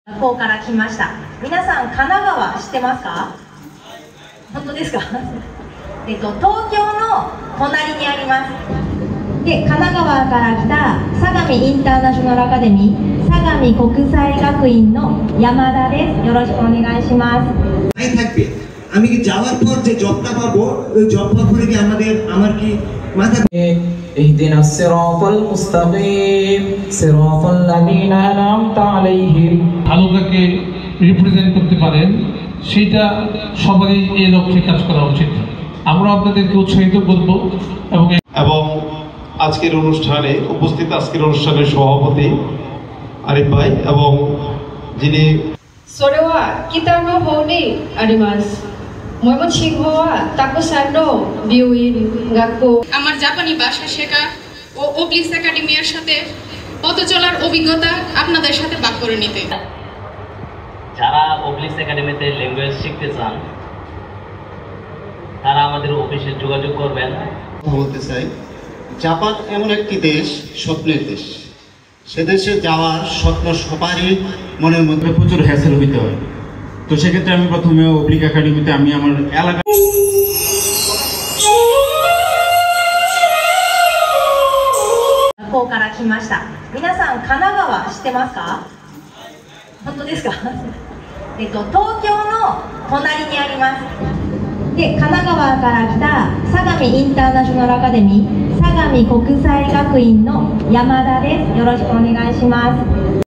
学校から来ました。皆さん、神奈川知ってますか？本当ですか？東京の隣にあります。で、神奈川から来た相模インターナショナルアカデミー相模国際学院の山田です。よろしくお願いします。থাকবে আমি কি যাওয়ার পর যে জবটা পাবো ওই জব পাওয়ার পরে কি আমার কি মাথা اهدنا الصراط المستقيم صراط الذين أنعمت عليهم আলোকাকে রিপ্রেজেন্ট করতে পারেন সেটা সবারই এই লক্ষ্যে কাজ করা উচিত। আমরা আপনাদেরকে উৎসাহিত করব এবং আজকের অনুষ্ঠানে উপস্থিত আজকের অনুষ্ঠানের সভাপতি আরিফ ভাই এবং যিনি それは北の方にあります。ももちんはたくさんの病院学校 আমার জাপানি ভাষা শেখা ও ওবলিস একাডেমির সাথে পথ চলার অভিজ্ঞতা আপনাদের সাথে ভাগ করে নিতে। যারা ওবলিস একাডেমিতে ল্যাঙ্গুয়েজ শিখতে চান তারা আমাদের অফিসে যোগাযোগ করবেন। বলতে চাই জাপান এমন একটি দেশ, স্বপ্নের দেশ। সে দেশে যাওয়ার স্বপ্ন সবারই মনের মধ্যে প্রচুর হ্যাসেল হইতে হয়। তো সেক্ষেত্রে আমি প্রথমে ওবলিক একাডেমিতে আমি আমার এলাকা 学校から来ました。皆さん、神奈川知ってますか？本当ですか？東京の隣にあります。で、神奈川から来た相模インターナショナルアカデミー相模国際学院の山田です。よろしくお願いします。